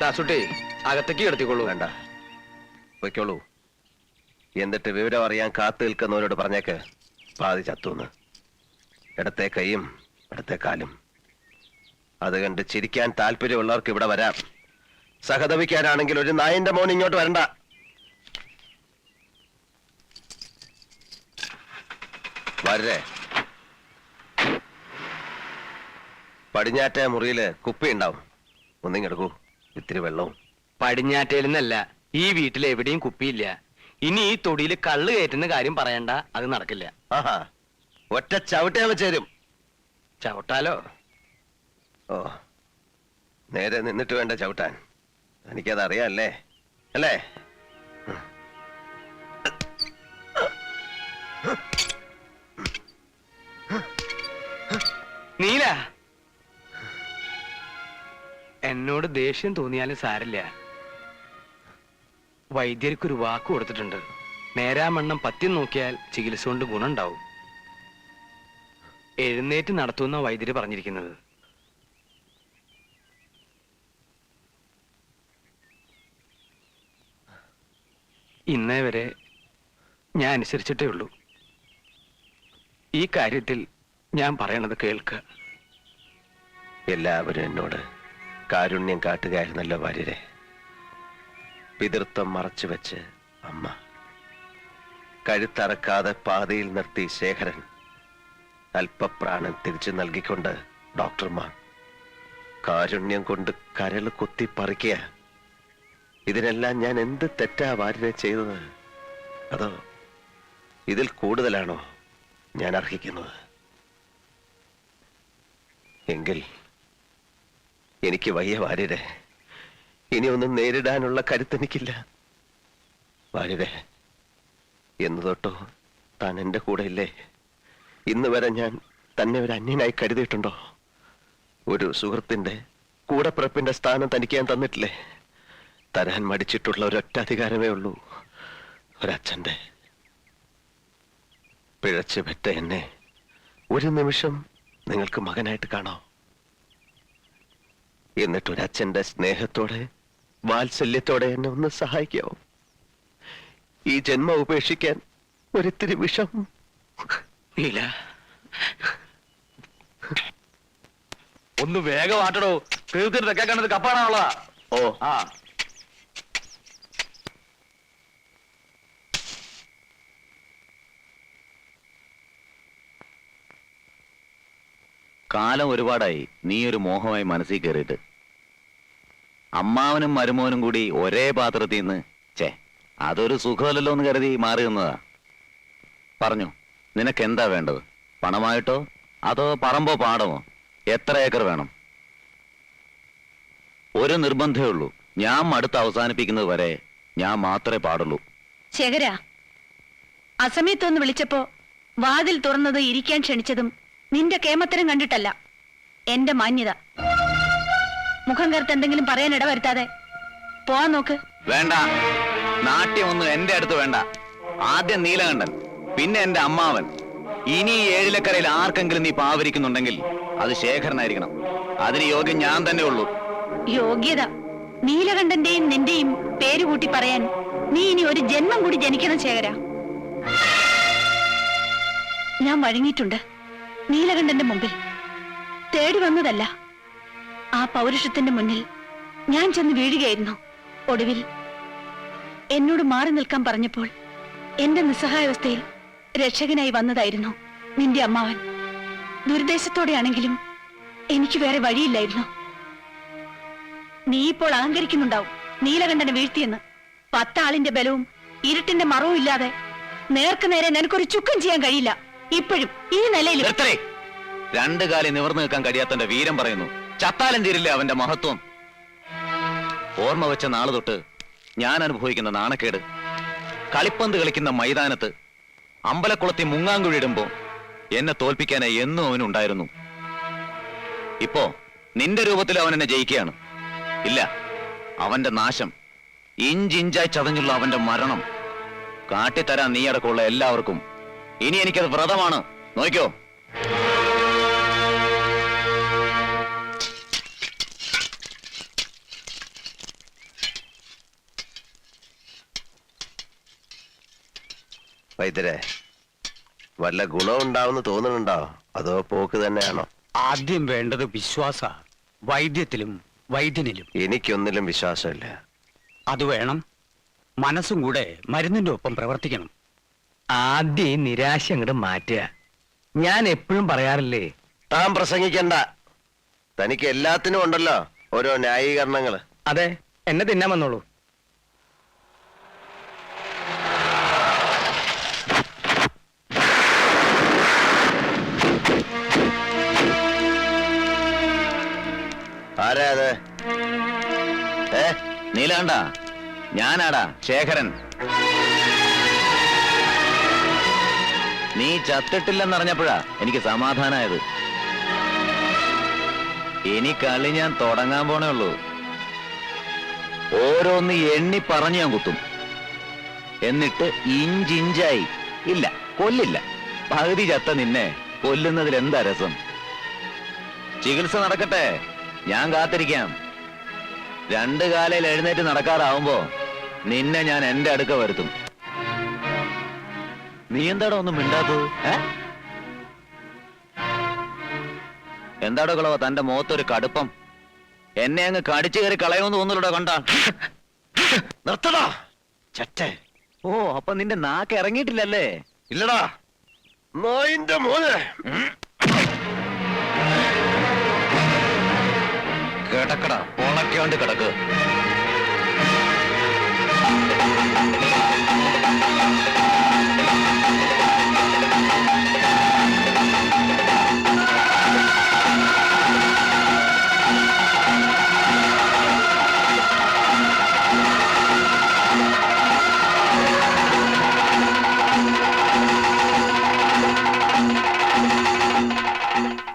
ദാസുട്ടി അകത്തേക്ക് കിടത്തിക്കൊള്ളൂ. വേണ്ട, വയ്ക്കോളൂ. എന്നിട്ട് വിവരം അറിയാൻ കാത്തു നിൽക്കുന്നവരോട് പറഞ്ഞേക്ക് പാതി ചത്തുന്ന്. ഇടത്തെ കൈയും ഇടത്തെ കാലും. അത് കണ്ട് ചിരിക്കാൻ താല്പര്യമുള്ളവർക്ക് ഇവിടെ വരാം. സഹതപിക്കാനാണെങ്കിൽ ഒരു നായന്റെ മോൻ ഇങ്ങോട്ട് വരണ്ട. വരേ. പടിഞ്ഞാറ്റ മുറിയില് കുപ്പി ഉണ്ടാവും, ഒന്നിങ്ങെടുക്കൂ. ഇത്തിരി വെള്ളവും. പടിഞ്ഞാറ്റയിലെന്നല്ല, ഈ വീട്ടിൽ എവിടെയും കുപ്പിയില്ല. ഇനി ഈ തൊടിയിൽ കള്ള് കയറ്റുന്ന കാര്യം പറയണ്ട, അത് നടക്കില്ല. ആഹാ, ഒറ്റ ചവിട്ടയാൻ ചേരും. ചവിട്ടാലോ? ഓ, നേരെ നിന്നിട്ട് വേണ്ട ചവിട്ടാൻ. എനിക്കത് അറിയാല്ലേ അല്ലേ? നീല, എന്നോട് ദേഷ്യം തോന്നിയാലും സാരില്ല. വൈദ്യർക്കൊരു വാക്ക് കൊടുത്തിട്ടുണ്ട്. നേരാമണ്ണം പത്യം നോക്കിയാൽ ചികിത്സ കൊണ്ട് ഗുണമുണ്ടാവും. എഴുന്നേറ്റ് നടത്തുന്ന വൈദ്യര് പറഞ്ഞിരിക്കുന്നത്. ഇന്നേ വരെ ഞാൻ അനുസരിച്ചിട്ടേ ഉള്ളൂ. ഈ കാര്യത്തിൽ ഞാൻ പറയണത് കേൾക്കുക. എല്ലാവരും എന്നോട് കാരുണ്യം കാട്ടുകയായിരുന്നല്ലോ വാര്യരെ. പിതൃത്വം മറച്ചു വെച്ച് അമ്മ, കഴുത്തറക്കാതെ പാതയിൽ നിർത്തി ശേഖരൻ, അല്പപ്രാണൻ തിരിച്ചു നൽകിക്കൊണ്ട് ഡോക്ടർമാർ, കാരുണ്യം കൊണ്ട് കരള് കുത്തി പറിക്കുക. ഇതിനെല്ലാം ഞാൻ എന്ത് തെറ്റാ വാര്യരെ ചെയ്തത്? അതോ ഇതിൽ കൂടുതലാണോ ഞാൻ അർഹിക്കുന്നത്? എങ്കിൽ എനിക്ക് വയ്യ വാര്യരെ. ഇനി ഒന്നും നേരിടാനുള്ള കരുത്തെനിക്കില്ല വാര്യരെ. എന്ന് തൊട്ടോ താൻ എന്റെ കൂടെ ഇല്ലേ? ഇന്ന് വരെ ഞാൻ തന്നെ ഒരു അന്യനായി കരുതിയിട്ടുണ്ടോ? ഒരു സുഹൃത്തിന്റെ കൂടപ്പിറപ്പിന്റെ സ്ഥാനം തനിക്ക് ഞാൻ തന്നിട്ടില്ലേ? തരാൻ മടിച്ചിട്ടുള്ള ഒരൊറ്റ അധികാരമേ ഉള്ളൂ, ഒരച്ഛന്റെ. പിഴച്ചു പെറ്റ എന്നെ ഒരു നിമിഷം നിങ്ങൾക്ക് മകനായിട്ട് കാണാം. എന്നിട്ടൊരച്ഛന്റെ സ്നേഹത്തോടെ വാത്സല്യത്തോടെ എന്നെ ഒന്ന് സഹായിക്കാവോ? ഈ ജന്മം ഉപേക്ഷിക്കാൻ ഒരിത്തിരി വിഷം. ഇല്ല, ഒന്ന് വേഗം ആട്ടടോ. തീർത്തിട്ട് തെക്കാൻ കണ്ടത് കപ്പാണുള്ളതാ. ഓ ആ, കാലം ഒരുപാടായി നീ ഒരു മോഹമായി മനസ്സിൽ കയറിയിട്ട്. അമ്മാവനും മരുമോനും കൂടി ഒരേ പാത്രത്തിൽ നിന്ന് അതൊരു സുഖമല്ലല്ലോ എന്ന് കരുതി മാറി നിന്നതാ. പറഞ്ഞു, നിനക്ക് എന്താ വേണ്ടത്? പണമായിട്ടോ അതോ പറമ്പോ പാടമോ? എത്ര ഏക്കർ വേണം? ഒരു നിർബന്ധമേ ഉള്ളൂ, ഞാൻ മടുത്ത് അവസാനിപ്പിക്കുന്നത് വരെ ഞാൻ മാത്രമേ പാടുള്ളൂ. ശേഖര, അസമയത്തൊന്ന് വിളിച്ചപ്പോ വാതിൽ തുറന്നത് ഇരിക്കാൻ ക്ഷണിച്ചതും നിന്റെ കേമത്തരം കണ്ടിട്ടല്ല, എന്റെ മാന്യത. മുഖം കറുത്ത് എന്തെങ്കിലും പറയാൻ ഇടവരുത്താതെ പോവാൻ നോക്ക്. വേണ്ട, നാട്യമൊന്നും എന്റെ അടുത്ത് വേണ്ട. ആദ്യം നീലകണ്ഠൻ, പിന്നെ എന്റെ അമ്മാവൻ. ഇനി ഈ ഏഴിലക്കരയിൽ ആർക്കെങ്കിലും നീ പാവരിക്കുന്നുണ്ടെങ്കിൽ അത് ശേഖരനായിരിക്കണം. അതിന് യോഗ്യം ഞാൻ തന്നെ ഉള്ളൂ. യോഗ്യത? നീലകണ്ഠന്റെയും നിന്റെയും പേര് കൂട്ടി പറയാൻ നീ ഇനി ഒരു ജന്മം കൂടി ജനിക്കണം ശേഖര. ഞാൻ വഴങ്ങിയിട്ടുണ്ട് നീലകണ്ഠന്റെ മുമ്പിൽ. തേടി വന്നതല്ല, ആ പൗരുഷത്തിന്റെ മുന്നിൽ ഞാൻ ചെന്ന് വീഴുകയായിരുന്നു. ഒടുവിൽ എന്നോട് മാറി നിൽക്കാൻ പറഞ്ഞപ്പോൾ എന്റെ നിസ്സഹായാവസ്ഥയിൽ രക്ഷകനായി വന്നതായിരുന്നു നിന്റെ അമ്മാവൻ. ദുരുദ്ദേശത്തോടെയാണെങ്കിലും എനിക്ക് വേറെ വഴിയില്ലായിരുന്നു. നീ ഇപ്പോൾ അഹങ്കരിക്കുന്നുണ്ടാവും നീലകണ്ഠനെ വീഴ്ത്തിയെന്ന്. 10 ആളിന്റെ ബലവും ഇരുട്ടിന്റെ മറവും ഇല്ലാതെ നേർക്ക് നേരെ നിനക്കൊരു ചുക്കം ചെയ്യാൻ കഴിയില്ല. ഇപ്പോഴും ഈ നിലയിൽ രണ്ടു കാലി നിവർന്നു നിൽക്കാൻ കഴിയാത്തന്റെ വീരം പറയുന്നു. ചത്താലും തീരില്ല അവന്റെ മഹത്വം. ഓർമ്മ വെച്ച നാളെ തൊട്ട് ഞാൻ അനുഭവിക്കുന്ന നാണക്കേട്. കളിപ്പന്ത് കളിക്കുന്ന മൈതാനത്ത് അമ്പലക്കുളത്തിൽ മുങ്ങാങ്കുഴിയിടുമ്പോ എന്നെ തോൽപ്പിക്കാനായി എന്നും അവനുണ്ടായിരുന്നു. ഇപ്പോ നിന്റെ രൂപത്തിൽ അവൻ എന്നെ ജയിക്കുകയാണ്. ഇല്ല, അവന്റെ നാശം, ഇഞ്ചിഞ്ചായി ചതഞ്ഞുള്ള അവന്റെ മരണം കാട്ടിത്തരാൻ നീ അടക്കമുള്ള എല്ലാവർക്കും. ഇനി എനിക്കത് വ്രതമാണ്. നോക്കിയോ. വൈദ്യരെ, വല്ല ഗുണമുണ്ടാവുമെന്ന് തോന്നുന്നുണ്ടോ, അതോ പോക്ക് തന്നെയാണോ? ആദ്യം വേണ്ടത് വിശ്വാസ, വൈദ്യത്തിലും വൈദ്യനിലും. എനിക്കൊന്നിലും വിശ്വാസമില്ല. അത് വേണം. മനസ്സും കൂടെ മരുന്നിന്റെ ഒപ്പം പ്രവർത്തിക്കണം. ആദ്യം ഈ നിരാശ അങ്ങോട്ട് മാറ്റുക. ഞാൻ എപ്പോഴും പറയാറില്ലേ, താൻ പ്രസംഗിക്കണ്ട. തനിക്ക് എല്ലാത്തിനും ഉണ്ടല്ലോ ഓരോ ന്യായീകരണങ്ങള്. അതെ, എന്നെ തിന്നാൻ വന്നോളൂ. ആരാ അത്? നീലാണ്ട, ഞാനാടാ ശേഖരൻ. നീ ചത്തിട്ടില്ലെന്നറിഞ്ഞപ്പോഴാ എനിക്ക് സമാധാനായത്. ഇനി കളി ഞാൻ തുടങ്ങാൻ പോണേ ഉള്ളൂ. ഓരോന്ന് എണ്ണി പറഞ്ഞു ഞാൻ കുത്തും. എന്നിട്ട് ഇഞ്ചിഞ്ചായി, ഇല്ല കൊല്ലില്ല, പകുതി ചത്ത നിന്നെ കൊല്ലുന്നതിൽ എന്താ രസം? ചികിത്സ നടക്കട്ടെ, ഞാൻ കാത്തിരിക്കാം. 2 കാലയിൽ എഴുന്നേറ്റ് നടക്കാറാവുമ്പോ നിന്നെ ഞാൻ എന്റെ അടുക്ക വരുത്തും. നീ എന്താടോ ഒന്നും മിണ്ടാത്തത്? എന്താടോ കളവ തന്റെ മുഖത്തൊരു കടുപ്പം? എന്നെ അങ്ങ് കടിച്ചു കയറി കളയുമെന്ന് തോന്നുന്നുണ്ടോ കണ്ട? നിർത്തടാ ചറ്റേ. ഓ, അപ്പൊ നിന്റെ നാക്ക് ഇറങ്ങിയിട്ടില്ലല്ലേ? ഇല്ലടാ നായിന്റെ മോനെ. കിടക്കട, ഉണക്കാണ്ട് കിടക്ക്.